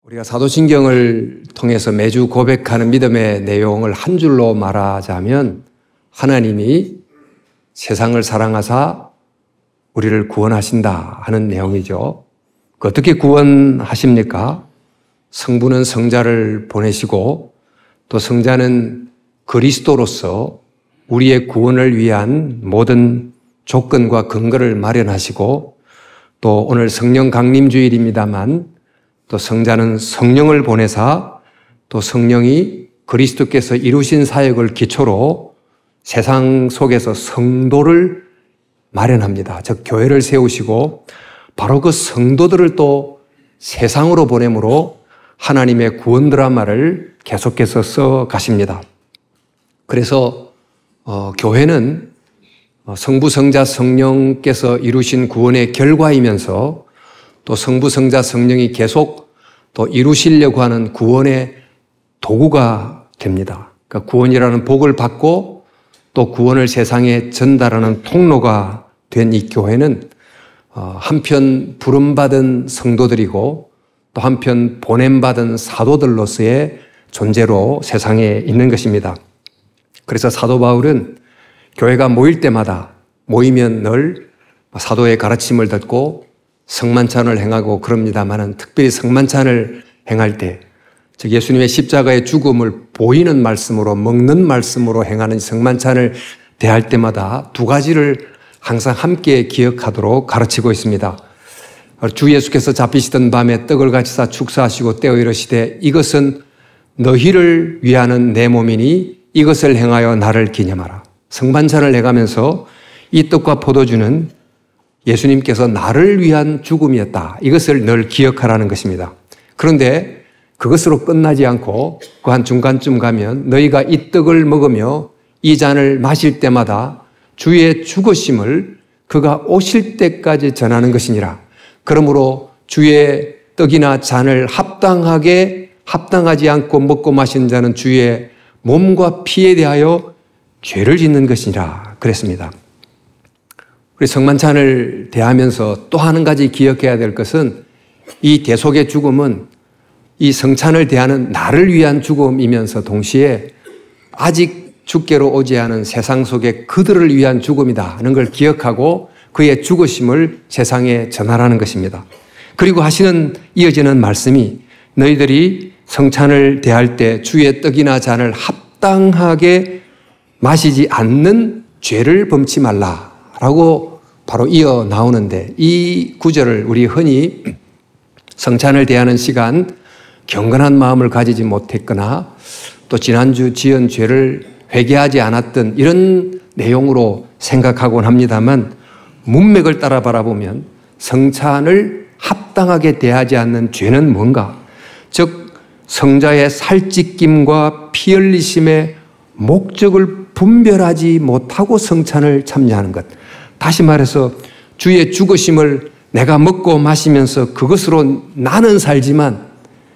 우리가 사도신경을 통해서 매주 고백하는 믿음의 내용을 한 줄로 말하자면 하나님이 세상을 사랑하사 우리를 구원하신다 하는 내용이죠. 어떻게 구원하십니까? 성부는 성자를 보내시고 또 성자는 그리스도로서 우리의 구원을 위한 모든 조건과 근거를 마련하시고 또 오늘 성령 강림주일입니다만 또 성자는 성령을 보내사 또 성령이 그리스도께서 이루신 사역을 기초로 세상 속에서 성도를 마련합니다. 즉 교회를 세우시고 바로 그 성도들을 또 세상으로 보내므로 하나님의 구원 드라마를 계속해서 써 가십니다. 그래서 교회는 성부, 성자, 성령께서 이루신 구원의 결과이면서 또 성부, 성자, 성령이 계속 또 이루시려고 하는 구원의 도구가 됩니다. 그러니까 구원이라는 복을 받고 또 구원을 세상에 전달하는 통로가 된 이 교회는 한편 부름받은 성도들이고 또 한편 보냄받은 사도들로서의 존재로 세상에 있는 것입니다. 그래서 사도 바울은 교회가 모일 때마다 모이면 늘 사도의 가르침을 듣고 성만찬을 행하고 그럽니다만은 특별히 성만찬을 행할 때, 즉 예수님의 십자가의 죽음을 보이는 말씀으로 먹는 말씀으로 행하는 성만찬을 대할 때마다 두 가지를 항상 함께 기억하도록 가르치고 있습니다. 주 예수께서 잡히시던 밤에 떡을 가지사 축사하시고 떼어 이르시되 이것은 너희를 위하는 내 몸이니 이것을 행하여 나를 기념하라. 성만찬을 해가면서 이 떡과 포도주는 예수님께서 나를 위한 죽음이었다. 이것을 늘 기억하라는 것입니다. 그런데 그것으로 끝나지 않고 그 한 중간쯤 가면 너희가 이 떡을 먹으며 이 잔을 마실 때마다 주의 죽으심을 그가 오실 때까지 전하는 것이니라. 그러므로 주의 떡이나 잔을 합당하지 않고 먹고 마신 자는 주의 몸과 피에 대하여 죄를 짓는 것이니라 그랬습니다. 우리 성만찬을 대하면서 또 한 가지 기억해야 될 것은 이 대속의 죽음은 이 성찬을 대하는 나를 위한 죽음이면서 동시에 아직 주께로 오지 않은 세상 속에 그들을 위한 죽음이다 하는 걸 기억하고 그의 죽으심을 세상에 전하라는 것입니다. 그리고 이어지는 말씀이 너희들이 성찬을 대할 때 주의 떡이나 잔을 합당하게 마시지 않는 죄를 범치 말라라고 바로 이어 나오는데 이 구절을 우리 흔히 성찬을 대하는 시간 경건한 마음을 가지지 못했거나 또 지난주 지은 죄를 회개하지 않았던 이런 내용으로 생각하곤 합니다만 문맥을 따라 바라보면 성찬을 합당하게 대하지 않는 죄는 뭔가? 즉 성자의 살찢김과 피 흘리심의 목적을 분별하지 못하고 성찬을 참여하는 것. 다시 말해서 주의 죽으심을 내가 먹고 마시면서 그것으로 나는 살지만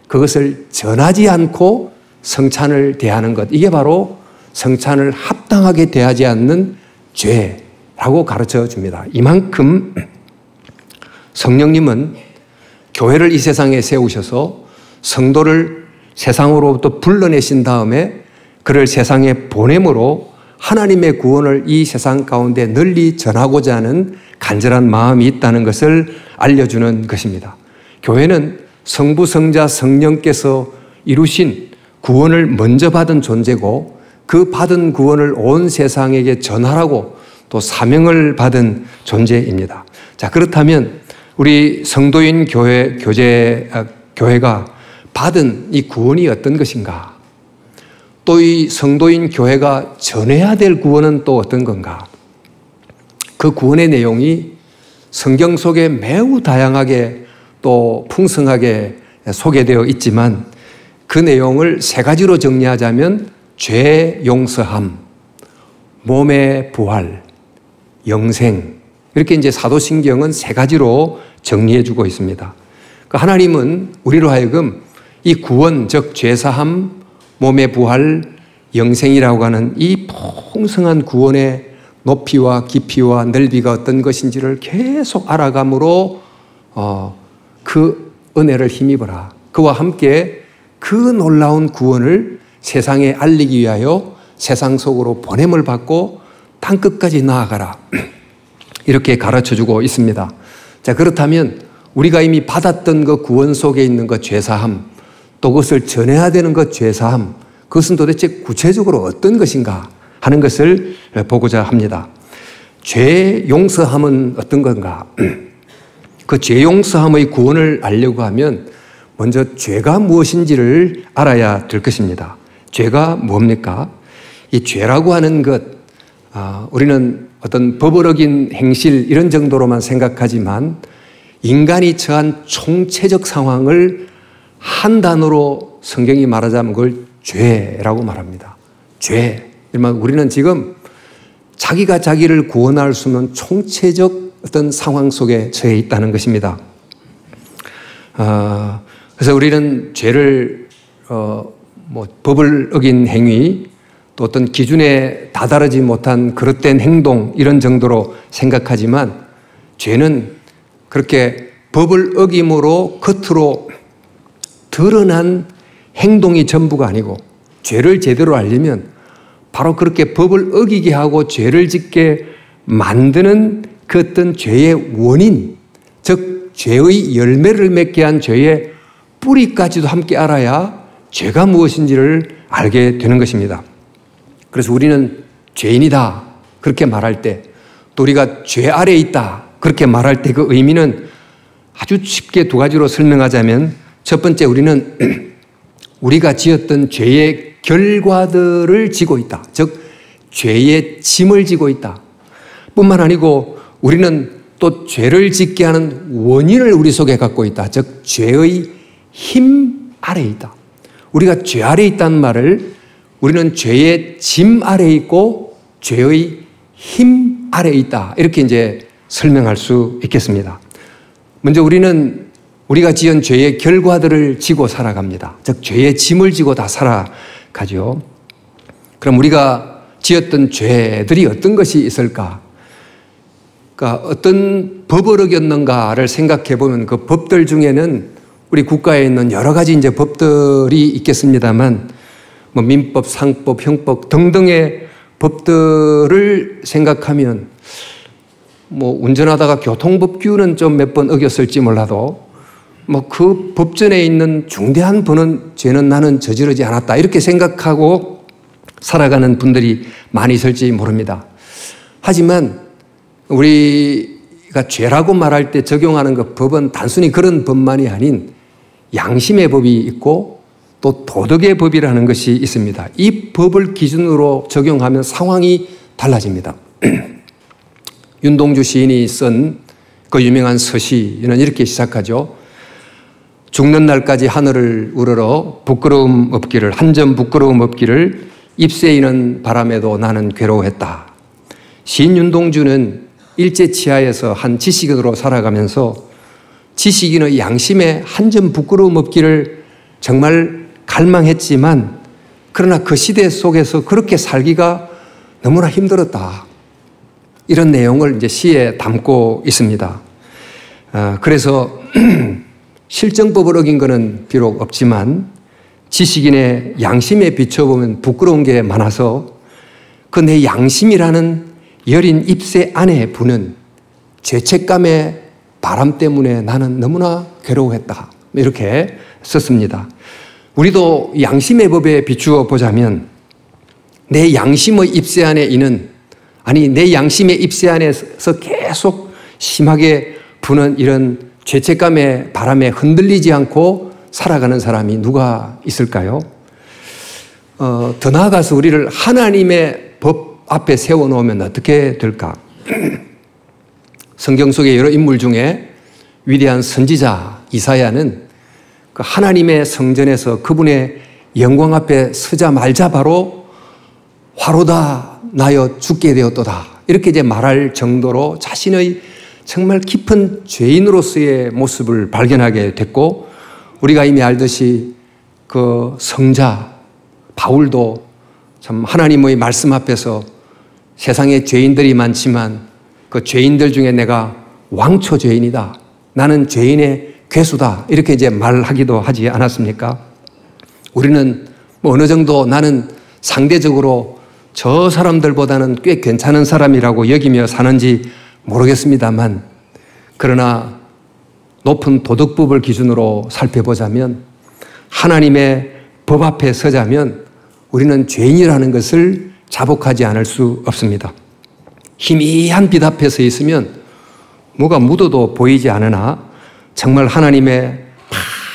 그것을 전하지 않고 성찬을 대하는 것. 이게 바로 성찬을 합당하게 대하지 않는 죄라고 가르쳐 줍니다. 이만큼 성령님은 교회를 이 세상에 세우셔서 성도를 세상으로부터 불러내신 다음에 그를 세상에 보냄으로 하나님의 구원을 이 세상 가운데 널리 전하고자 하는 간절한 마음이 있다는 것을 알려주는 것입니다. 교회는 성부, 성자, 성령께서 이루신 구원을 먼저 받은 존재고 그 받은 구원을 온 세상에게 전하라고 또 사명을 받은 존재입니다. 자, 그렇다면 우리 성도인 교회가 받은 이 구원이 어떤 것인가? 또 이 성도인 교회가 전해야 될 구원은 또 어떤 건가? 그 구원의 내용이 성경 속에 매우 다양하게 또 풍성하게 소개되어 있지만 그 내용을 세 가지로 정리하자면 죄 용서함, 몸의 부활, 영생. 이렇게 이제 사도신경은 세 가지로 정리해 주고 있습니다. 하나님은 우리로 하여금 이 구원, 즉 죄사함, 몸의 부활, 영생이라고 하는 이 풍성한 구원의 높이와 깊이와 넓이가 어떤 것인지를 계속 알아감으로 그 은혜를 힘입어라. 그와 함께 그 놀라운 구원을 세상에 알리기 위하여 세상 속으로 보냄을 받고 땅끝까지 나아가라. 이렇게 가르쳐주고 있습니다. 자, 그렇다면 우리가 이미 받았던 그 구원 속에 있는 그 죄사함, 또 그것을 전해야 되는 그 죄사함, 그것은 도대체 구체적으로 어떤 것인가 하는 것을 보고자 합니다. 죄 용서함은 어떤 건가? 그 죄 용서함의 구원을 알려고 하면 먼저 죄가 무엇인지를 알아야 될 것입니다. 죄가 뭡니까? 이 죄라고 하는 것, 우리는 어떤 법을 어긴 행실 이런 정도로만 생각하지만 인간이 처한 총체적 상황을 한 단어로 성경이 말하자면 그걸 죄라고 말합니다. 죄. 우리는 지금 자기가 자기를 구원할 수 없는 총체적 어떤 상황 속에 처해 있다는 것입니다. 그래서 우리는 죄를 법을 어긴 행위, 또 어떤 기준에 다다르지 못한 그릇된 행동 이런 정도로 생각하지만 죄는 그렇게 법을 어김으로 겉으로 드러난 행동이 전부가 아니고 죄를 제대로 알려면 바로 그렇게 법을 어기게 하고 죄를 짓게 만드는 그 어떤 죄의 원인, 즉 죄의 열매를 맺게 한 죄의 뿌리까지도 함께 알아야 죄가 무엇인지를 알게 되는 것입니다. 그래서 우리는 죄인이다 그렇게 말할 때, 또 우리가 죄 아래에 있다 그렇게 말할 때 그 의미는 아주 쉽게 두 가지로 설명하자면, 첫 번째, 우리는 우리가 지었던 죄의 결과들을 지고 있다. 즉 죄의 짐을 지고 있다. 뿐만 아니고 우리는 또 죄를 짓게 하는 원인을 우리 속에 갖고 있다. 즉 죄의 힘 아래에 있다. 우리가 죄 아래에 있다는 말을 우리는 죄의 짐 아래에 있고 죄의 힘 아래에 있다. 이렇게 이제 설명할 수 있겠습니다. 먼저 우리가 지은 죄의 결과들을 지고 살아갑니다. 즉 죄의 짐을 지고 다 살아가죠. 그럼 우리가 지었던 죄들이 어떤 것이 있을까? 그러니까 어떤 법을 어겼는가를 생각해 보면 그 법들 중에는 우리 국가에 있는 여러 가지 이제 법들이 있겠습니다만, 뭐 민법, 상법, 형법 등등의 법들을 생각하면 뭐 운전하다가 교통법규는 좀 몇 번 어겼을지 몰라도 뭐 그 법전에 있는 중대한 죄는 나는 저지르지 않았다 이렇게 생각하고 살아가는 분들이 많이 있을지 모릅니다. 하지만 우리가 죄라고 말할 때 적용하는 그 법은 단순히 그런 법만이 아닌 양심의 법이 있고 또 도덕의 법이라는 것이 있습니다. 이 법을 기준으로 적용하면 상황이 달라집니다. 윤동주 시인이 쓴 그 유명한 서시는 이렇게 시작하죠. 죽는 날까지 하늘을 우러러 부끄러움 없기를, 한 점 부끄러움 없기를 잎새이는 바람에도 나는 괴로워했다. 시인 윤동주는 일제치하에서 한 지식인으로 살아가면서 지식인의 양심에 한 점 부끄러움 없기를 정말 갈망했지만, 그러나 그 시대 속에서 그렇게 살기가 너무나 힘들었다. 이런 내용을 이제 시에 담고 있습니다. 그래서 실정법을 어긴 것은 비록 없지만 지식인의 양심에 비춰보면 부끄러운 게 많아서 그 내 양심이라는 여린 잎새 안에 부는 죄책감의 바람 때문에 나는 너무나 괴로워했다. 이렇게 썼습니다. 우리도 양심의 법에 비추어 보자면 내 양심의 잎새 안에 내 양심의 잎새 안에서 계속 심하게 부는 이런 죄책감의 바람에 흔들리지 않고 살아가는 사람이 누가 있을까요? 더 나아가서 우리를 하나님의 법 앞에 세워놓으면 어떻게 될까? 성경 속의 여러 인물 중에 위대한 선지자 이사야는 그 하나님의 성전에서 그분의 영광 앞에 서자마자 바로 화로다 나여 죽게 되었도다 이렇게 이제 말할 정도로 자신의 정말 깊은 죄인으로서의 모습을 발견하게 됐고, 우리가 이미 알듯이 그 성자 바울도 참 하나님의 말씀 앞에서 세상에 죄인들이 많지만 그 죄인들 중에 내가 왕초 죄인이다. 나는 죄인의 괴수다 이렇게 이제 말하기도 하지 않았습니까? 우리는 뭐 어느 정도 나는 상대적으로 저 사람들보다는 꽤 괜찮은 사람이라고 여기며 사는지 모르겠습니다만, 그러나 높은 도덕법을 기준으로 살펴보자면, 하나님의 법 앞에 서자면 우리는 죄인이라는 것을 자복하지 않을 수 없습니다. 희미한 빛 앞에 서 있으면 뭐가 묻어도 보이지 않으나, 정말 하나님의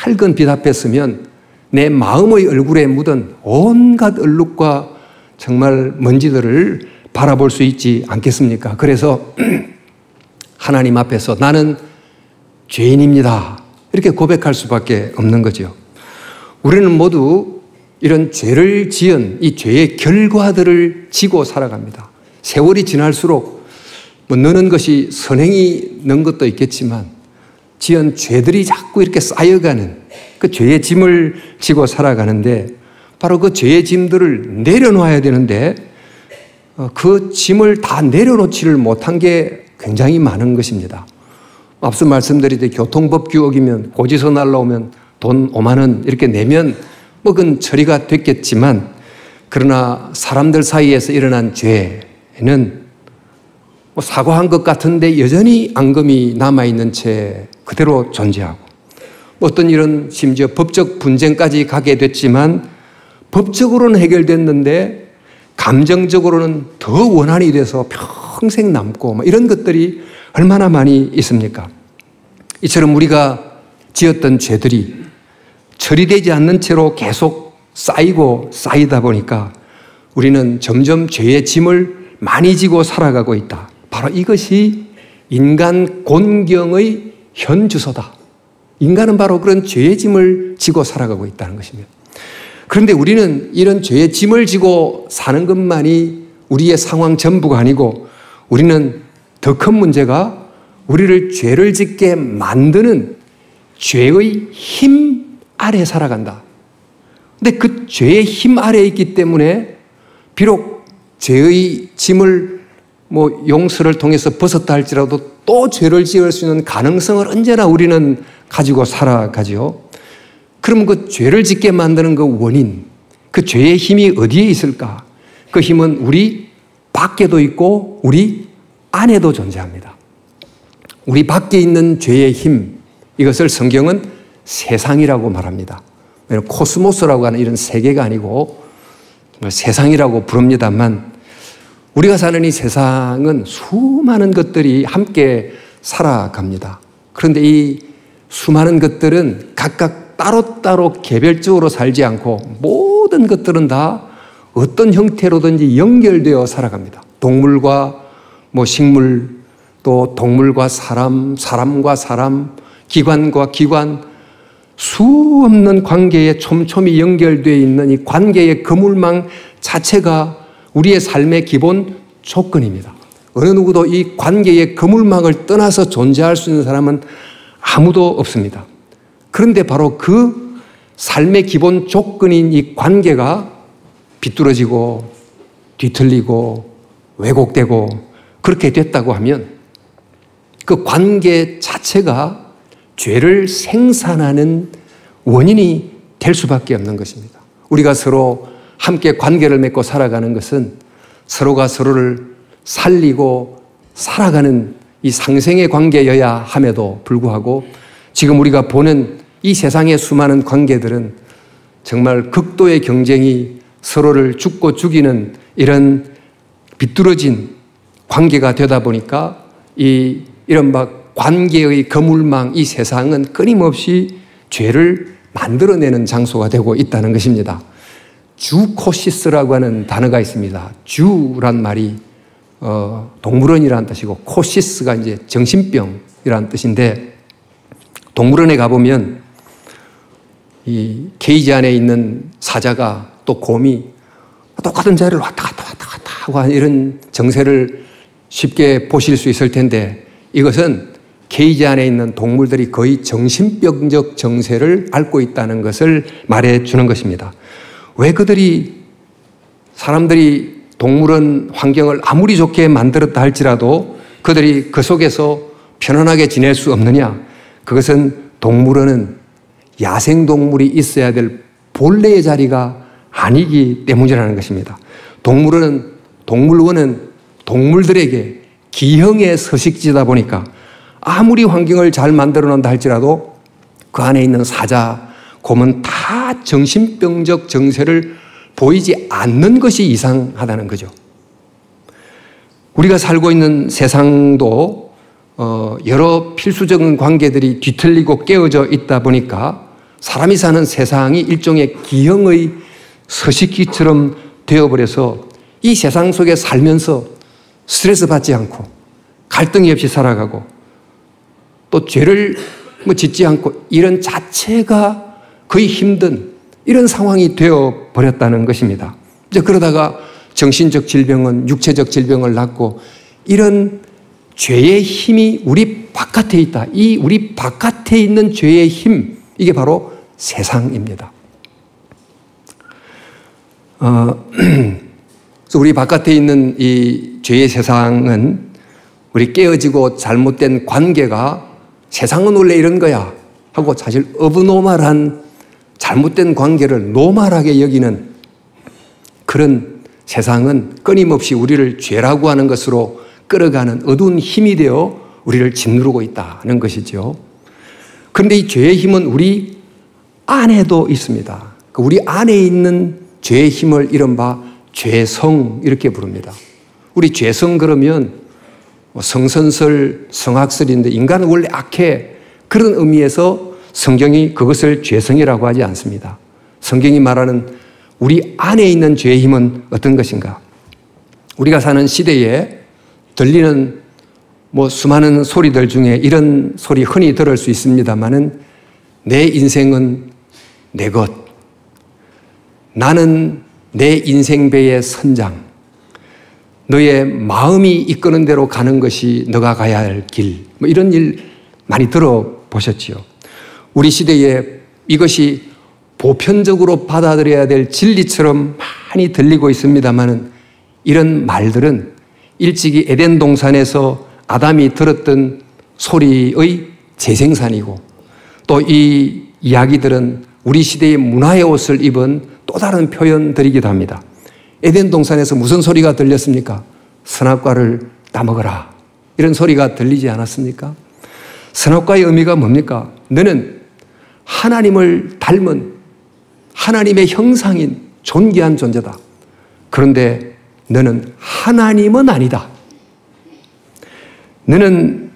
밝은 빛 앞에 서면 내 마음의 얼굴에 묻은 온갖 얼룩과 정말 먼지들을 바라볼 수 있지 않겠습니까? 그래서 하나님 앞에서 나는 죄인입니다 이렇게 고백할 수밖에 없는 거죠. 우리는 모두 이런 죄를 지은 이 죄의 결과들을 지고 살아갑니다. 세월이 지날수록 뭐 느는 것이 선행이 는 것도 있겠지만 지은 죄들이 자꾸 이렇게 쌓여가는 그 죄의 짐을 지고 살아가는데, 바로 그 죄의 짐들을 내려놓아야 되는데 그 짐을 다 내려놓지를 못한 게 굉장히 많은 것입니다. 앞서 말씀드렸듯이 교통법규 어기면 고지서 날라오면 돈 5만 원 이렇게 내면 뭐 그건 처리가 됐겠지만, 그러나 사람들 사이에서 일어난 죄는 뭐 사과한 것 같은데 여전히 앙금이 남아있는 채 그대로 존재하고, 어떤 일은 심지어 법적 분쟁까지 가게 됐지만 법적으로는 해결됐는데 감정적으로는 더 원한이 돼서 평생 남고 뭐 이런 것들이 얼마나 많이 있습니까? 이처럼 우리가 지었던 죄들이 처리되지 않는 채로 계속 쌓이고 쌓이다 보니까 우리는 점점 죄의 짐을 많이 지고 살아가고 있다. 바로 이것이 인간 곤경의 현 주소다. 인간은 바로 그런 죄의 짐을 지고 살아가고 있다는 것입니다. 그런데 우리는 이런 죄의 짐을 지고 사는 것만이 우리의 상황 전부가 아니고, 우리는 더 큰 문제가 우리를 죄를 짓게 만드는 죄의 힘 아래 살아간다. 근데 그 죄의 힘 아래에 있기 때문에 비록 죄의 짐을 뭐 용서를 통해서 벗었다 할지라도 또 죄를 지을 수 있는 가능성을 언제나 우리는 가지고 살아가죠. 그럼 그 죄를 짓게 만드는 그 원인, 그 죄의 힘이 어디에 있을까? 그 힘은 우리 밖에도 있고 우리 안에도 존재합니다. 우리 밖에 있는 죄의 힘, 이것을 성경은 세상이라고 말합니다. 코스모스라고 하는 이런 세계가 아니고 세상이라고 부릅니다만, 우리가 사는 이 세상은 수많은 것들이 함께 살아갑니다. 그런데 이 수많은 것들은 각각 따로따로 개별적으로 살지 않고 모든 것들은 다 어떤 형태로든지 연결되어 살아갑니다. 동물과 뭐 식물, 또 동물과 사람, 사람과 사람, 기관과 기관, 수 없는 관계에 촘촘히 연결되어 있는 이 관계의 그물망 자체가 우리의 삶의 기본 조건입니다. 어느 누구도 이 관계의 그물망을 떠나서 존재할 수 있는 사람은 아무도 없습니다. 그런데 바로 그 삶의 기본 조건인 이 관계가 비뚤어지고 뒤틀리고 왜곡되고 그렇게 됐다고 하면 그 관계 자체가 죄를 생산하는 원인이 될 수밖에 없는 것입니다. 우리가 서로 함께 관계를 맺고 살아가는 것은 서로가 서로를 살리고 살아가는 이 상생의 관계여야 함에도 불구하고, 지금 우리가 보는 이 세상의 수많은 관계들은 정말 극도의 경쟁이 서로를 죽고 죽이는 이런 비뚤어진 관계가 되다 보니까 이런 막 관계의 거물망, 이 세상은 끊임없이 죄를 만들어내는 장소가 되고 있다는 것입니다. 주코시스라고 하는 단어가 있습니다. 주란 말이 동물원이라는 뜻이고, 코시스가 이제 정신병이라는 뜻인데, 동물원에 가보면 이 케이지 안에 있는 사자가 또 곰이 똑같은 자리를 왔다 갔다 하고 하는 이런 정세를 쉽게 보실 수 있을 텐데, 이것은 케이지 안에 있는 동물들이 거의 정신병적 정세를 앓고 있다는 것을 말해 주는 것입니다. 왜 사람들이 동물원 환경을 아무리 좋게 만들었다 할지라도 그들이 그 속에서 편안하게 지낼 수 없느냐? 그것은 동물원은 야생동물이 있어야 될 본래의 자리가 아니기 때문이라는 것입니다. 동물원은 동물들에게 기형의 서식지다 보니까 아무리 환경을 잘 만들어 놓는다 할지라도 그 안에 있는 사자, 곰은 다 정신병적 정세를 보이지 않는 것이 이상하다는 거죠. 우리가 살고 있는 세상도 여러 필수적인 관계들이 뒤틀리고 깨어져 있다 보니까 사람이 사는 세상이 일종의 기형의 서식지처럼 되어버려서 이 세상 속에 살면서 스트레스 받지 않고 갈등이 없이 살아가고 또 죄를 짓지 않고 이런 자체가 거의 힘든 이런 상황이 되어버렸다는 것입니다. 이제 그러다가 정신적 질병은 육체적 질병을 낳고 이런 죄의 힘이 우리 바깥에 있다. 이 우리 바깥에 있는 죄의 힘, 이게 바로 세상입니다. 그래서 우리 바깥에 있는 이 죄의 세상은 우리 깨어지고 잘못된 관계가 세상은 원래 이런 거야 하고 사실 어브노멀한 잘못된 관계를 노멀하게 여기는 그런 세상은 끊임없이 우리를 죄라고 하는 것으로 끌어가는 어두운 힘이 되어 우리를 짓누르고 있다는 것이죠. 그런데 이 죄의 힘은 우리 안에도 있습니다. 우리 안에 있는 죄의 힘을 이른바 죄성 이렇게 부릅니다. 우리 죄성 그러면 성선설, 성악설인데 인간은 원래 악해 그런 의미에서 성경이 그것을 죄성이라고 하지 않습니다. 성경이 말하는 우리 안에 있는 죄의 힘은 어떤 것인가? 우리가 사는 시대에 들리는 수많은 소리들 중에 이런 소리 흔히 들을 수 있습니다만은 내 인생은 내 것, 나는 내 인생배의 선장, 너의 마음이 이끄는 대로 가는 것이 너가 가야 할 길, 이런 일 많이 들어보셨지요. 우리 시대에 이것이 보편적으로 받아들여야 될 진리처럼 많이 들리고 있습니다만은 이런 말들은 일찍이 에덴 동산에서 아담이 들었던 소리의 재생산이고 또 이 이야기들은 우리 시대의 문화의 옷을 입은 또 다른 표현들이기도 합니다. 에덴 동산에서 무슨 소리가 들렸습니까? 선악과를 따먹어라. 이런 소리가 들리지 않았습니까? 선악과의 의미가 뭡니까? 너는 하나님을 닮은 하나님의 형상인 존귀한 존재다. 그런데 너는 하나님은 아니다. 너는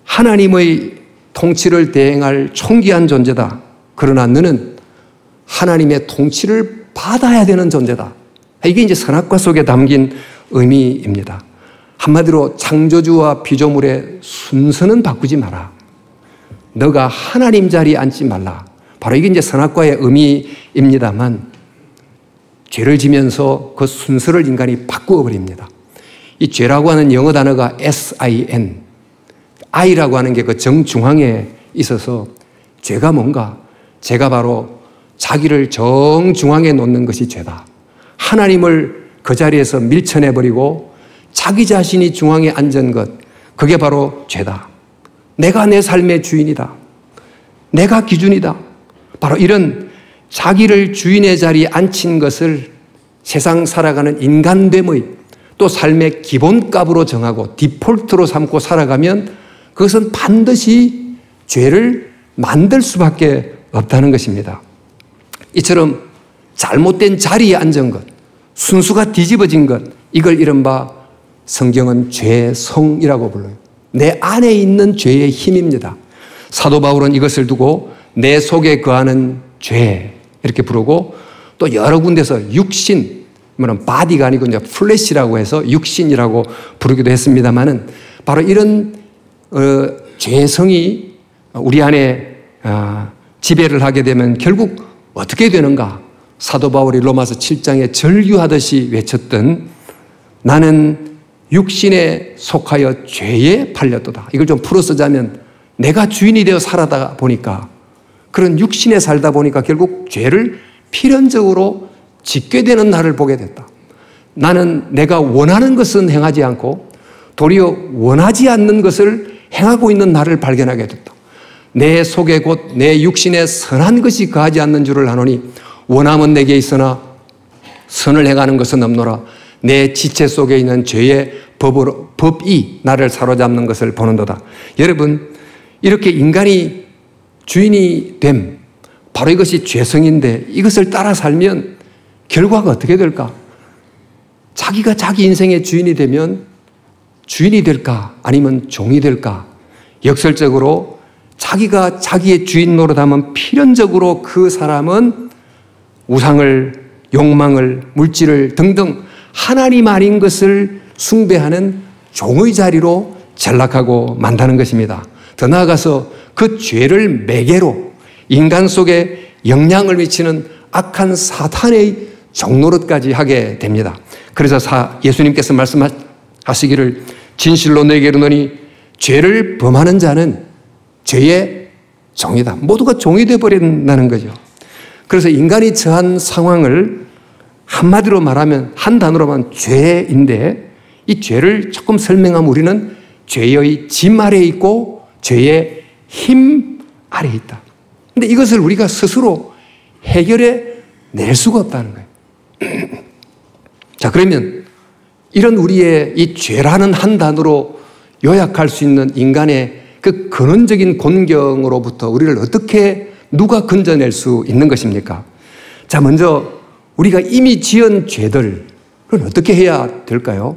하나님의 통치를 대행할 존귀한 존재다. 그러나 너는 하나님의 통치를 받아야 되는 존재다. 이게 이제 선악과 속에 담긴 의미입니다. 한마디로 창조주와 피조물의 순서는 바꾸지 마라. 너가 하나님 자리에 앉지 말라. 바로 이게 이제 선악과의 의미입니다만 죄를 지면서 그 순서를 인간이 바꾸어 버립니다. 이 죄라고 하는 영어 단어가 S-I-N, I라고 하는 게 그 정중앙에 있어서 죄가 뭔가? 죄가 바로 자기를 정중앙에 놓는 것이 죄다. 하나님을 그 자리에서 밀쳐내버리고 자기 자신이 중앙에 앉은 것, 그게 바로 죄다. 내가 내 삶의 주인이다. 내가 기준이다. 바로 이런 자기를 주인의 자리에 앉힌 것을 세상 살아가는 인간됨의 또 삶의 기본값으로 정하고 디폴트로 삼고 살아가면 그것은 반드시 죄를 만들 수밖에 없다는 것입니다. 이처럼 잘못된 자리에 앉은 것, 순수가 뒤집어진 것, 이걸 이른바 성경은 죄성이라고 불러요. 내 안에 있는 죄의 힘입니다. 사도 바울은 이것을 두고 내 속에 거하는 죄 이렇게 부르고 또 여러 군데서 육신, 바디가 아니고 이제 플래시라고 해서 육신이라고 부르기도 했습니다만은 바로 이런 죄성이 우리 안에 지배를 하게 되면 결국 어떻게 되는가? 사도 바울이 로마서 7장에 절규하듯이 외쳤던 나는 육신에 속하여 죄에 팔렸도다. 이걸 좀 풀어 쓰자면 내가 주인이 되어 살아다 보니까 그런 육신에 살다 보니까 결국 죄를 필연적으로 짓게 되는 날을 보게 됐다. 나는 내가 원하는 것은 행하지 않고 도리어 원하지 않는 것을 행하고 있는 나를 발견하게 됐다. 내 속에 곧 내 육신에 선한 것이 거하지 않는 줄을 아노니 원함은 내게 있으나 선을 행하는 것은 없노라. 내 지체 속에 있는 죄의 법이 나를 사로잡는 것을 보는도다. 여러분, 이렇게 인간이 주인이 됨, 바로 이것이 죄성인데 이것을 따라 살면 결과가 어떻게 될까? 자기가 자기 인생의 주인이 되면 주인이 될까? 아니면 종이 될까? 역설적으로 자기가 자기의 주인 노릇하면 필연적으로 그 사람은 우상을, 욕망을, 물질을 등등 하나님 아닌 것을 숭배하는 종의 자리로 전락하고 만다는 것입니다. 더 나아가서 그 죄를 매개로 인간 속에 영향을 미치는 악한 사탄의 종노릇까지 하게 됩니다. 그래서 예수님께서 말씀하시기를 진실로 너에게 이르노니 죄를 범하는 자는 죄의 종이다. 모두가 종이 되어버린다는 거죠. 그래서 인간이 처한 상황을 한마디로 말하면 한 단어로만 죄인데 이 죄를 조금 설명하면 우리는 죄의 짐 아래에 있고 죄의 힘 아래에 있다. 근데 이것을 우리가 스스로 해결해 낼 수가 없다는 거예요. 자, 그러면 이런 우리의 이 죄라는 한 단어로 요약할 수 있는 인간의 그 근원적인 곤경으로부터 우리를 어떻게 누가 건져낼 수 있는 것입니까? 자, 먼저 우리가 이미 지은 죄들은 어떻게 해야 될까요?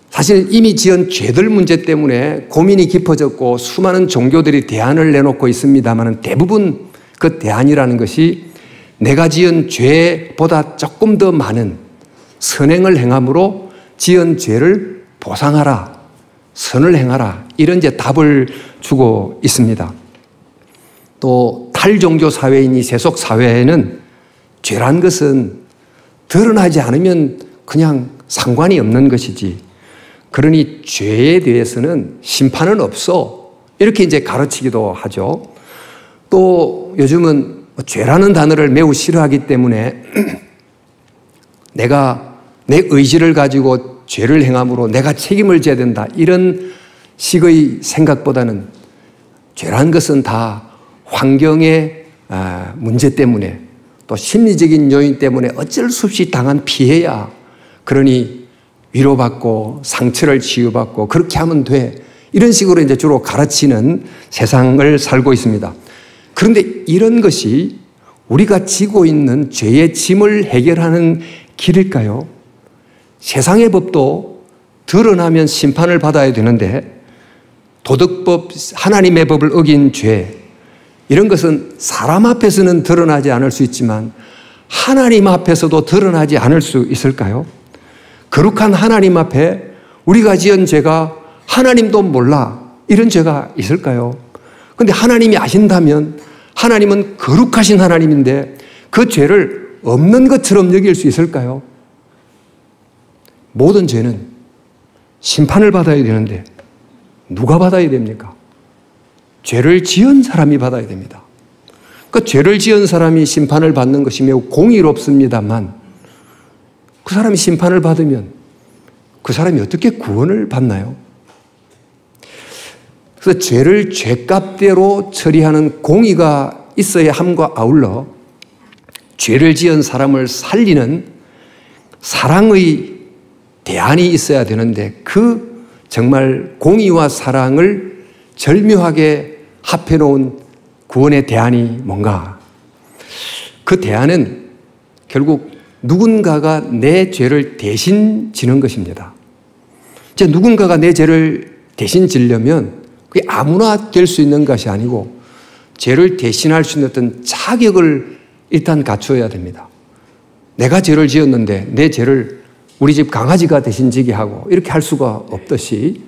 사실 이미 지은 죄들 문제 때문에 고민이 깊어졌고 수많은 종교들이 대안을 내놓고 있습니다만 대부분 그 대안이라는 것이 내가 지은 죄보다 조금 더 많은 선행을 행함으로 지은 죄를 보상하라, 선을 행하라, 이런 이제 답을 주고 있습니다. 또 탈종교 사회이니 세속 사회에는 죄란 것은 드러나지 않으면 그냥 상관이 없는 것이지, 그러니 죄에 대해서는 심판은 없어, 이렇게 이제 가르치기도 하죠. 또 요즘은 죄라는 단어를 매우 싫어하기 때문에 내가 내 의지를 가지고 죄를 행함으로 내가 책임을 져야 된다, 이런 식의 생각보다는 죄란 것은 다 환경의 문제 때문에 또 심리적인 요인 때문에 어쩔 수 없이 당한 피해야, 그러니 위로받고 상처를 치유받고 그렇게 하면 돼, 이런 식으로 이제 주로 가르치는 세상을 살고 있습니다. 그런데 이런 것이 우리가 지고 있는 죄의 짐을 해결하는 길일까요? 세상의 법도 드러나면 심판을 받아야 되는데 도덕법, 하나님의 법을 어긴 죄, 이런 것은 사람 앞에서는 드러나지 않을 수 있지만 하나님 앞에서도 드러나지 않을 수 있을까요? 거룩한 하나님 앞에 우리가 지은 죄가 하나님도 몰라, 이런 죄가 있을까요? 그런데 하나님이 아신다면 하나님은 거룩하신 하나님인데 그 죄를 없는 것처럼 여길 수 있을까요? 모든 죄는 심판을 받아야 되는데 누가 받아야 됩니까? 죄를 지은 사람이 받아야 됩니다. 그 죄를 지은 사람이 심판을 받는 것이 매우 공의롭습니다만 그 사람이 심판을 받으면 그 사람이 어떻게 구원을 받나요? 그래서 죄를 죄값대로 처리하는 공의가 있어야 함과 아울러 죄를 지은 사람을 살리는 사랑의 대안이 있어야 되는데 그 정말 공의와 사랑을 절묘하게 합해놓은 구원의 대안이 뭔가? 그 대안은 결국 누군가가 내 죄를 대신 지는 것입니다. 이제 누군가가 내 죄를 대신 지려면 그게 아무나 될 수 있는 것이 아니고 죄를 대신할 수 있는 어떤 자격을 일단 갖추어야 됩니다. 내가 죄를 지었는데 내 죄를 우리 집 강아지가 대신 지게 하고 이렇게 할 수가 없듯이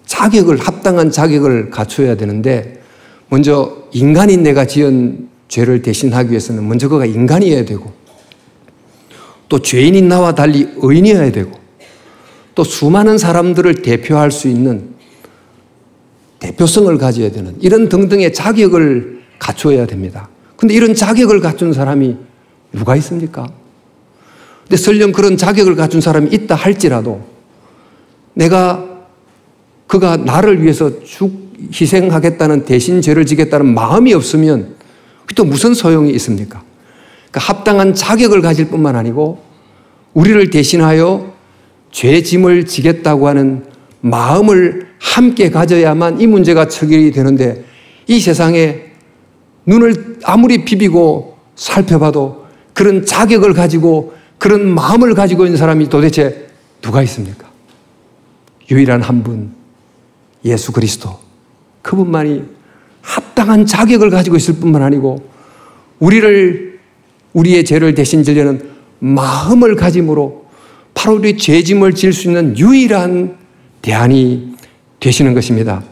자격을, 합당한 자격을 갖춰야 되는데 먼저 인간인 내가 지은 죄를 대신하기 위해서는 먼저 그가 인간이어야 되고 또 죄인인 나와 달리 의인이어야 되고 또 수많은 사람들을 대표할 수 있는 대표성을 가져야 되는 이런 등등의 자격을 갖춰야 됩니다. 그런데 이런 자격을 갖춘 사람이 누가 있습니까? 근데 설령 그런 자격을 갖춘 사람이 있다 할지라도 그가 나를 위해서 희생하겠다는, 대신 죄를 지겠다는 마음이 없으면 또 무슨 소용이 있습니까? 그러니까 합당한 자격을 가질 뿐만 아니고 우리를 대신하여 죄 짐을 지겠다고 하는 마음을 함께 가져야만 이 문제가 처결이 되는데, 이 세상에 눈을 아무리 비비고 살펴봐도 그런 자격을 가지고 그런 마음을 가지고 있는 사람이 도대체 누가 있습니까? 유일한 한 분, 예수 그리스도. 그분만이 합당한 자격을 가지고 있을 뿐만 아니고 우리의 죄를 대신 지려는 마음을 가짐으로 바로 우리 죄짐을 질 수 있는 유일한 대안이 되시는 것입니다.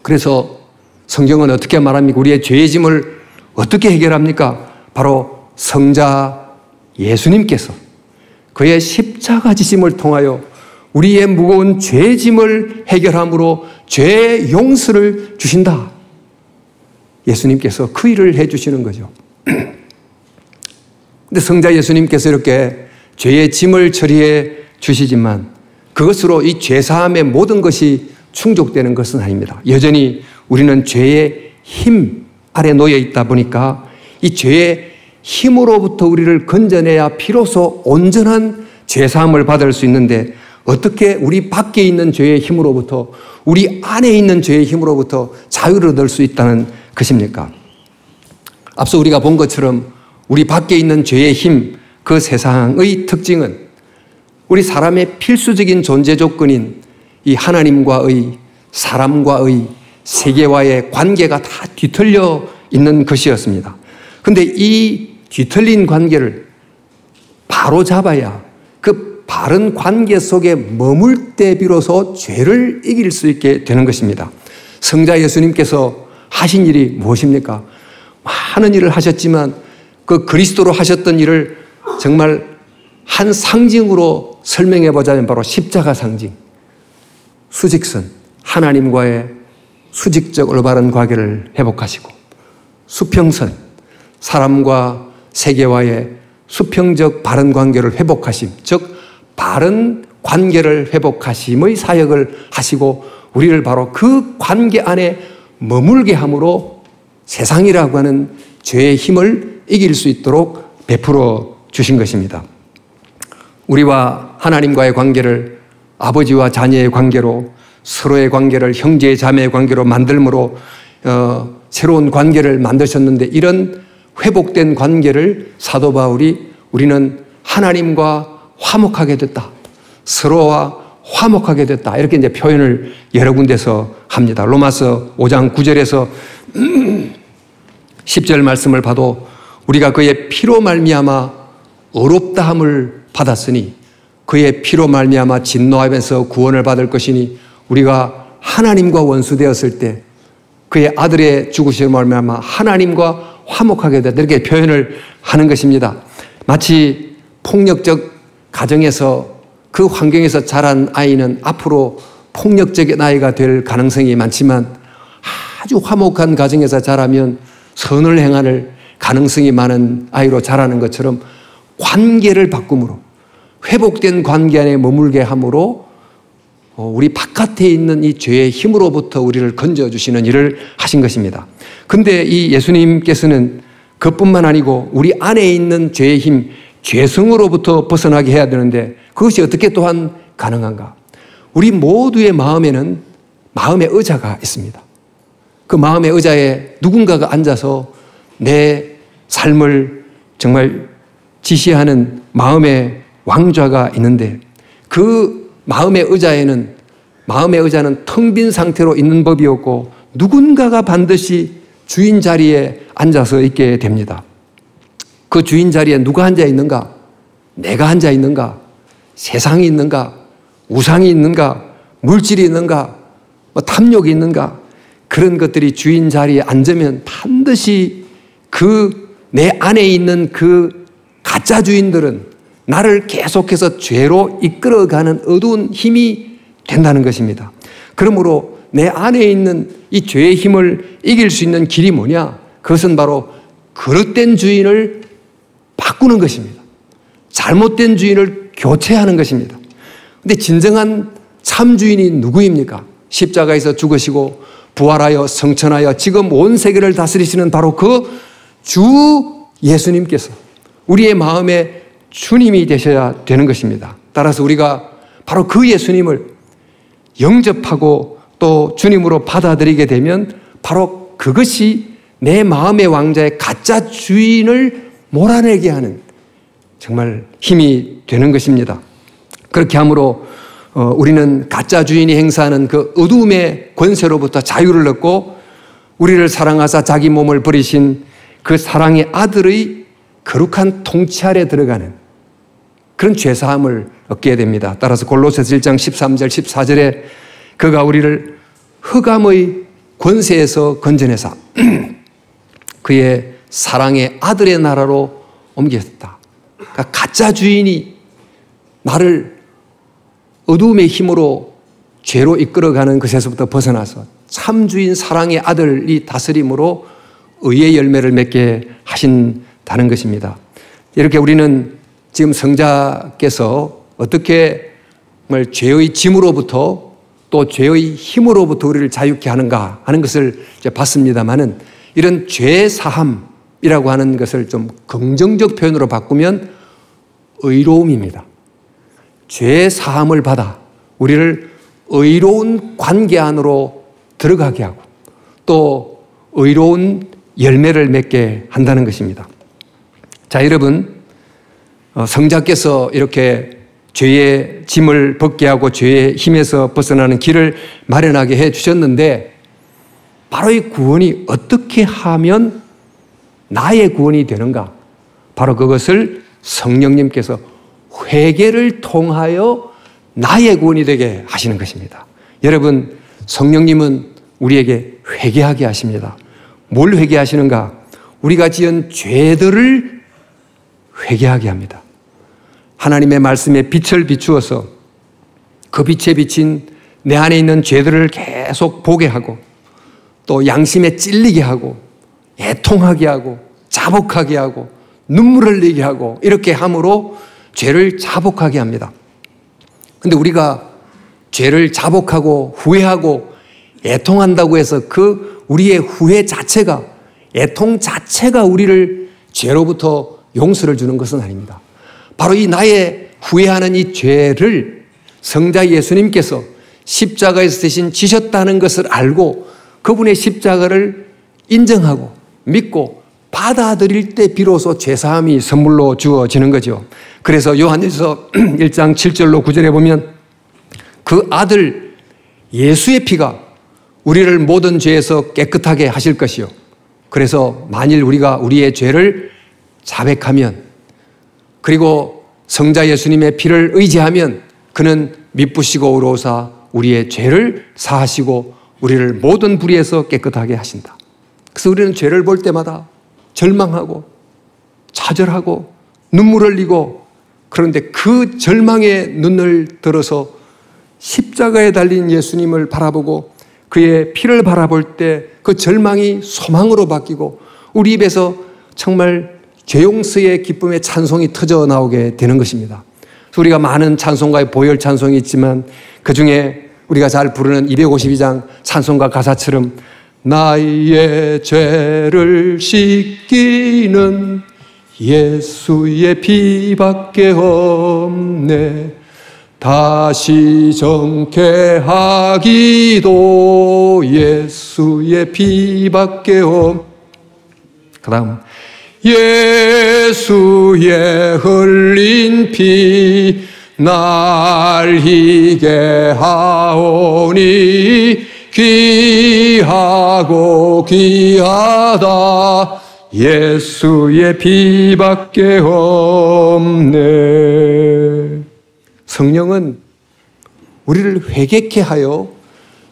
그래서 성경은 어떻게 말합니까? 우리의 죄짐을 어떻게 해결합니까? 바로 성자 예수님께서 그의 십자가 지심을 통하여 우리의 무거운 죄짐을 해결함으로 죄 용서를 주신다. 예수님께서 그 일을 해주시는 거죠. 근데 성자 예수님께서 이렇게 죄의 짐을 처리해 주시지만 그것으로 이 죄사함의 모든 것이 충족되는 것은 아닙니다. 여전히 우리는 죄의 힘 아래 놓여 있다 보니까 이 죄의 힘으로부터 우리를 건져내야 비로소 온전한 죄사함을 받을 수 있는데, 어떻게 우리 밖에 있는 죄의 힘으로부터, 우리 안에 있는 죄의 힘으로부터 자유를 얻을 수 있다는 것입니까? 앞서 우리가 본 것처럼 우리 밖에 있는 죄의 힘, 그 세상의 특징은 우리 사람의 필수적인 존재 조건인 이 하나님과의, 사람과의, 세계와의 관계가 다 뒤틀려 있는 것이었습니다. 그런데 이 뒤틀린 관계를 바로 잡아야 그 바른 관계 속에 머물 때 비로소 죄를 이길 수 있게 되는 것입니다. 성자 예수님께서 하신 일이 무엇입니까? 많은 일을 하셨지만 그 그리스도로 하셨던 일을 정말 한 상징으로 설명해 보자면 바로 십자가 상징. 수직선, 하나님과의 수직적 올바른 관계를 회복하시고, 수평선, 사람과 세계와의 수평적 바른 관계를 회복하심, 즉 바른 관계를 회복하심의 사역을 하시고 우리를 바로 그 관계 안에 머물게 함으로 세상이라고 하는 죄의 힘을 이길 수 있도록 베풀어 주신 것입니다. 우리와 하나님과의 관계를 아버지와 자녀의 관계로, 서로의 관계를 형제 자매의 관계로 만들므로 새로운 관계를 만드셨는데, 이런 회복된 관계를 사도 바울이 우리는 하나님과 화목하게 됐다, 서로와 화목하게 됐다, 이렇게 이제 표현을 여러 군데서 합니다. 로마서 5장 9절에서 10절 말씀을 봐도 우리가 그의 피로 말미암아 의롭다함을 받았으니 그의 피로 말미암아 진노하면서 구원을 받을 것이니 우리가 하나님과 원수되었을 때 그의 아들의 죽으심을 말미암아 하나님과 화목하게 됐다, 이렇게 표현을 하는 것입니다. 마치 폭력적 가정에서, 그 환경에서 자란 아이는 앞으로 폭력적인 아이가 될 가능성이 많지만 아주 화목한 가정에서 자라면 선을 행할 가능성이 많은 아이로 자라는 것처럼 관계를 바꿈으로, 회복된 관계 안에 머물게 함으로 우리 바깥에 있는 이 죄의 힘으로부터 우리를 건져주시는 일을 하신 것입니다. 근데 이 예수님께서는 그뿐만 아니고 우리 안에 있는 죄의 힘, 죄성으로부터 벗어나게 해야 되는데 그것이 어떻게 또한 가능한가? 우리 모두의 마음에는 마음의 의자가 있습니다. 그 마음의 의자에 누군가가 앉아서 내 삶을 정말 지시하는 마음의 왕좌가 있는데, 그 마음의 의자는 텅 빈 상태로 있는 법이 없고 누군가가 반드시 주인 자리에 앉아서 있게 됩니다. 그 주인 자리에 누가 앉아 있는가? 내가 앉아 있는가? 세상이 있는가? 우상이 있는가? 물질이 있는가? 탐욕이 있는가? 그런 것들이 주인 자리에 앉으면 반드시 그 내 안에 있는 그 가짜 주인들은 나를 계속해서 죄로 이끌어가는 어두운 힘이 된다는 것입니다. 그러므로 내 안에 있는 이 죄의 힘을 이길 수 있는 길이 뭐냐? 그것은 바로 그릇된 주인을 바꾸는 것입니다. 잘못된 주인을 교체하는 것입니다. 그런데 진정한 참 주인이 누구입니까? 십자가에서 죽으시고 부활하여 성천하여 지금 온 세계를 다스리시는 바로 그 주 예수님께서 우리의 마음의 주님이 되셔야 되는 것입니다. 따라서 우리가 바로 그 예수님을 영접하고 또 주님으로 받아들이게 되면 바로 그것이 내 마음의 왕자의 가짜 주인을 몰아내게 하는 정말 힘이 되는 것입니다. 그렇게 함으로 우리는 가짜 주인이 행사하는 그 어두움의 권세로부터 자유를 얻고 우리를 사랑하사 자기 몸을 버리신 그 사랑의 아들의 거룩한 통치 아래 들어가는 그런 죄사함을 얻게 됩니다. 따라서 골로새서 1장 13절 14절에 그가 우리를 흑암의 권세에서 건져내사 그의 사랑의 아들의 나라로 옮겼다. 그러니까 가짜 주인이 나를 어두움의 힘으로 죄로 이끌어가는 것에서부터 벗어나서 참 주인 사랑의 아들이 다스림으로 의의 열매를 맺게 하신다는 것입니다. 이렇게 우리는 지금 성자께서 어떻게 죄의 짐으로부터 또 죄의 힘으로부터 우리를 자유케 하는가 하는 것을 이제 봤습니다만은 이런 죄 사함이라고 하는 것을 좀 긍정적 표현으로 바꾸면 의로움입니다. 죄 사함을 받아 우리를 의로운 관계 안으로 들어가게 하고 또 의로운 열매를 맺게 한다는 것입니다. 자, 여러분, 성자께서 이렇게 죄의 짐을 벗게 하고 죄의 힘에서 벗어나는 길을 마련하게 해 주셨는데 바로 이 구원이 어떻게 하면 나의 구원이 되는가? 바로 그것을 성령님께서 회개를 통하여 나의 구원이 되게 하시는 것입니다. 여러분, 성령님은 우리에게 회개하게 하십니다. 뭘 회개하시는가? 우리가 지은 죄들을 회개하게 합니다. 하나님의 말씀에 빛을 비추어서 그 빛에 비친 내 안에 있는 죄들을 계속 보게 하고 또 양심에 찔리게 하고 애통하게 하고 자복하게 하고 눈물을 흘리게 하고 이렇게 함으로 죄를 자복하게 합니다. 그런데 우리가 죄를 자복하고 후회하고 애통한다고 해서 그 우리의 후회 자체가 애통 자체가 우리를 죄로부터 용서를 주는 것은 아닙니다. 바로 이 나의 후회하는 이 죄를 성자 예수님께서 십자가에서 대신 지셨다는 것을 알고 그분의 십자가를 인정하고 믿고 받아들일 때 비로소 죄사함이 선물로 주어지는 거죠. 그래서 요한일서 1장 7절로 9절에 보면 그 아들 예수의 피가 우리를 모든 죄에서 깨끗하게 하실 것이요. 그래서 만일 우리가 우리의 죄를 자백하면 그리고 성자 예수님의 피를 의지하면 그는 미쁘시고 의로우사 우리의 죄를 사하시고 우리를 모든 불의에서 깨끗하게 하신다. 그래서 우리는 죄를 볼 때마다 절망하고 좌절하고 눈물을 흘리고 그런데 그 절망의 눈을 들어서 십자가에 달린 예수님을 바라보고 그의 피를 바라볼 때 그 절망이 소망으로 바뀌고 우리 입에서 정말 죄용서의 기쁨의 찬송이 터져 나오게 되는 것입니다. 그래서 우리가 많은 찬송가의 보혈 찬송이 있지만 그중에 우리가 잘 부르는 252장 찬송가 가사처럼 나의 죄를 씻기는 예수의 피밖에 없네 다시 정케하기도 예수의 피밖에 없네 그 다음 예수의 흘린 피 날 희게 하오니 귀하고 귀하다 예수의 피밖에 없네. 성령은 우리를 회개케 하여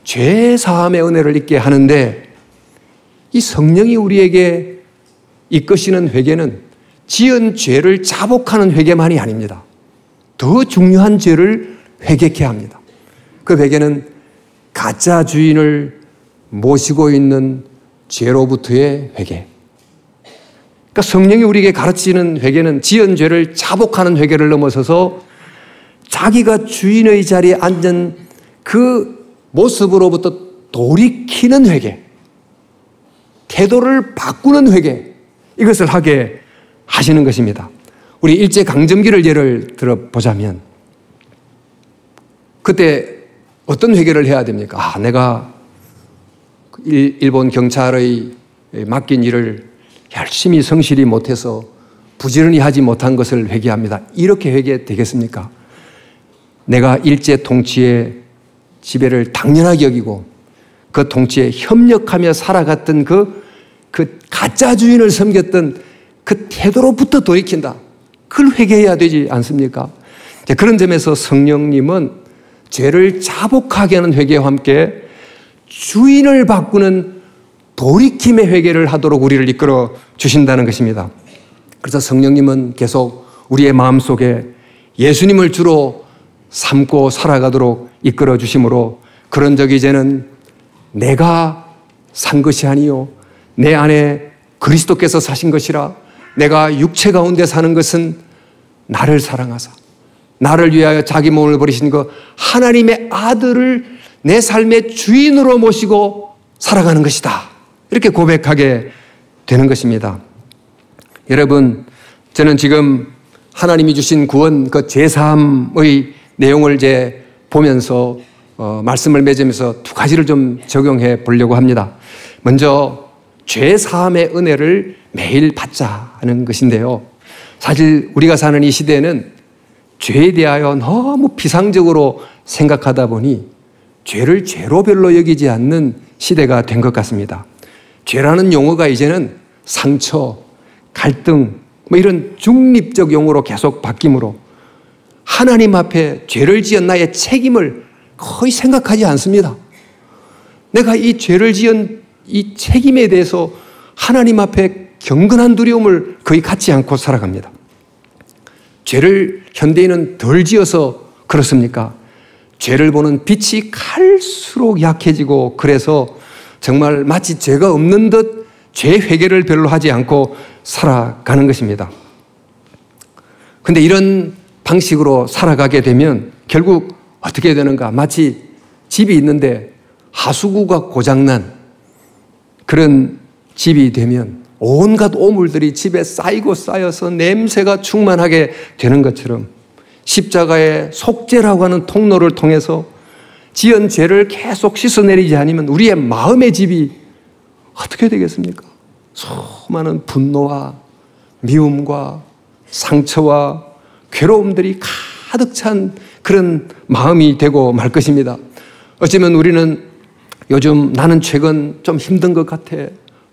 죄 사함의 은혜를 잊게 하는데 이 성령이 우리에게 이끄시는 회개는 지은 죄를 자복하는 회개만이 아닙니다. 더 중요한 죄를 회개케 합니다. 그 회개는 가짜 주인을 모시고 있는 죄로부터의 회개. 그러니까 성령이 우리에게 가르치는 회개는 지은 죄를 자복하는 회개를 넘어서서 자기가 주인의 자리에 앉은 그 모습으로부터 돌이키는 회개, 태도를 바꾸는 회개, 이것을 하게 하시는 것입니다. 우리 일제강점기를 예를 들어보자면 그때 어떤 회개를 해야 됩니까? 내가 일본 경찰의 맡긴 일을 열심히 성실히 못해서 부지런히 하지 못한 것을 회개합니다. 이렇게 회개되겠습니까? 내가 일제 통치의 지배를 당연하게 여기고 그 통치에 협력하며 살아갔던 그 가짜 주인을 섬겼던 그 태도로부터 돌이킨다. 그걸 회개해야 되지 않습니까? 그런 점에서 성령님은 죄를 자복하게 하는 회개와 함께 주인을 바꾸는 돌이킴의 회개를 하도록 우리를 이끌어 주신다는 것입니다. 그래서 성령님은 계속 우리의 마음속에 예수님을 주로 삼고 살아가도록 이끌어 주심으로 그런 적이 이제는 내가 산 것이 아니요 내 안에 그리스도께서 사신 것이라 내가 육체 가운데 사는 것은 나를 사랑하사 나를 위하여 자기 몸을 버리신 그 하나님의 아들을 내 삶의 주인으로 모시고 살아가는 것이다. 이렇게 고백하게 되는 것입니다. 여러분, 저는 지금 하나님이 주신 구원 그 제사함의 내용을 이제 보면서 말씀을 맺으면서 두 가지를 좀 적용해 보려고 합니다. 먼저 죄사함의 은혜를 매일 받자 하는 것인데요. 사실 우리가 사는 이 시대에는 죄에 대하여 너무 피상적으로 생각하다 보니 죄를 죄로별로 여기지 않는 시대가 된 것 같습니다. 죄라는 용어가 이제는 상처, 갈등, 이런 중립적 용어로 계속 바뀌므로 하나님 앞에 죄를 지은 나의 책임을 거의 생각하지 않습니다. 내가 이 죄를 지은 이 책임에 대해서 하나님 앞에 경건한 두려움을 거의 갖지 않고 살아갑니다. 죄를 현대인은 덜 지어서 그렇습니까? 죄를 보는 빛이 갈수록 약해지고 그래서 정말 마치 죄가 없는 듯 죄 회개를 별로 하지 않고 살아가는 것입니다. 그런데 이런 방식으로 살아가게 되면 결국 어떻게 되는가? 마치 집이 있는데 하수구가 고장난 그런 집이 되면 온갖 오물들이 집에 쌓이고 쌓여서 냄새가 충만하게 되는 것처럼 십자가의 속죄라고 하는 통로를 통해서 지은 죄를 계속 씻어내리지 않으면 우리의 마음의 집이 어떻게 되겠습니까? 수많은 분노와 미움과 상처와 괴로움들이 가득 찬 그런 마음이 되고 말 것입니다. 어쩌면 우리는 요즘 나는 최근 좀 힘든 것 같아.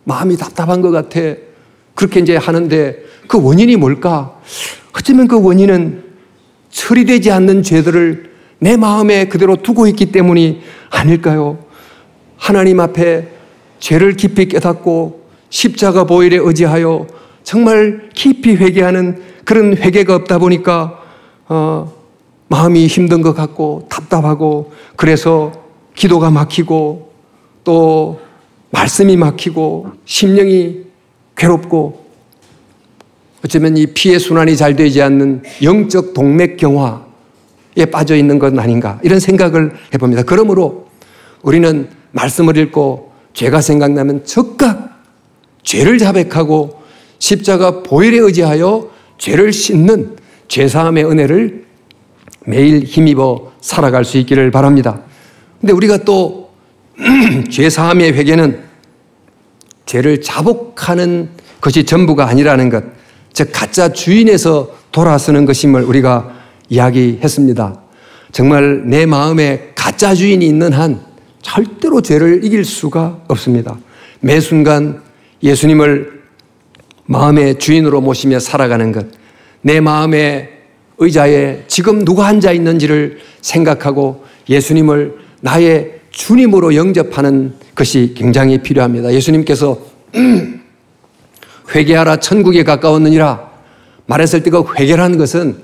마음이 답답한 것 같아. 그렇게 이제 하는데 그 원인이 뭘까? 어쩌면 그 원인은 처리되지 않는 죄들을 내 마음에 그대로 두고 있기 때문이 아닐까요? 하나님 앞에 죄를 깊이 깨닫고 십자가 보혈에 의지하여 정말 깊이 회개하는 그런 회개가 없다 보니까 마음이 힘든 것 같고 답답하고 그래서 기도가 막히고 또 말씀이 막히고 심령이 괴롭고 어쩌면 이 피의 순환이 잘 되지 않는 영적 동맥경화에 빠져 있는 것 아닌가 이런 생각을 해봅니다. 그러므로 우리는 말씀을 읽고 죄가 생각나면 즉각 죄를 자백하고 십자가 보혈에 의지하여 죄를 씻는 죄사함의 은혜를 매일 힘입어 살아갈 수 있기를 바랍니다. 근데 우리가 또 죄사함의 회개는 죄를 자복하는 것이 전부가 아니라는 것, 즉 가짜 주인에서 돌아서는 것임을 우리가 이야기했습니다. 정말 내 마음에 가짜 주인이 있는 한 절대로 죄를 이길 수가 없습니다. 매 순간 예수님을 마음의 주인으로 모시며 살아가는 것, 내 마음의 의자에 지금 누가 앉아 있는지를 생각하고 예수님을 나의 주님으로 영접하는 것이 굉장히 필요합니다. 예수님께서 회개하라 천국에 가까웠느니라 말했을 때 그 회개라는 것은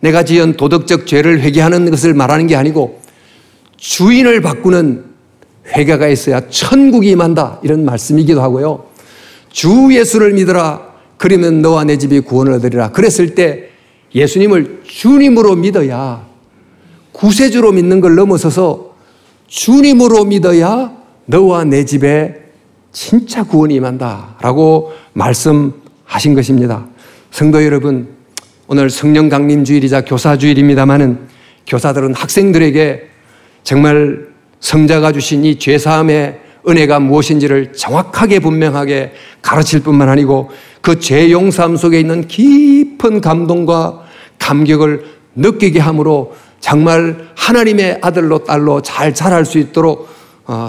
내가 지은 도덕적 죄를 회개하는 것을 말하는 게 아니고 주인을 바꾸는 회개가 있어야 천국이 임한다 이런 말씀이기도 하고요. 주 예수를 믿어라 그러면 너와 내 집이 구원을 얻으리라 그랬을 때 예수님을 주님으로 믿어야 구세주로 믿는 걸 넘어서서 주님으로 믿어야 너와 내 집에 진짜 구원이 임한다라고 말씀하신 것입니다. 성도 여러분, 오늘 성령 강림 주일이자 교사 주일입니다마는 교사들은 학생들에게 정말 성자가 주신 이 죄사함의 은혜가 무엇인지를 정확하게 분명하게 가르칠 뿐만 아니고 그 죄 용서함 속에 있는 깊은 감동과 감격을 느끼게 함으로 정말 하나님의 아들로 딸로 잘 자랄 수 있도록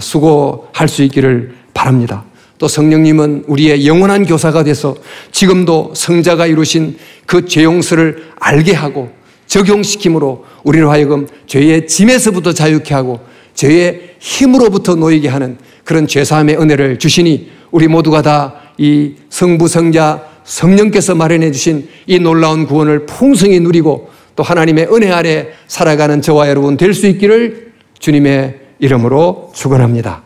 수고할 수 있기를 바랍니다. 또 성령님은 우리의 영원한 교사가 돼서 지금도 성자가 이루신 그 죄 용서를 알게 하고 적용시킴으로 우리를 하여금 죄의 짐에서부터 자유케 하고 죄의 힘으로부터 놓이게 하는 그런 죄사함의 은혜를 주시니 우리 모두가 다 이 성부, 성자, 성령께서 마련해 주신 이 놀라운 구원을 풍성히 누리고 또 하나님의 은혜 아래 살아가는 저와 여러분 될 수 있기를 주님의 이름으로 축원합니다.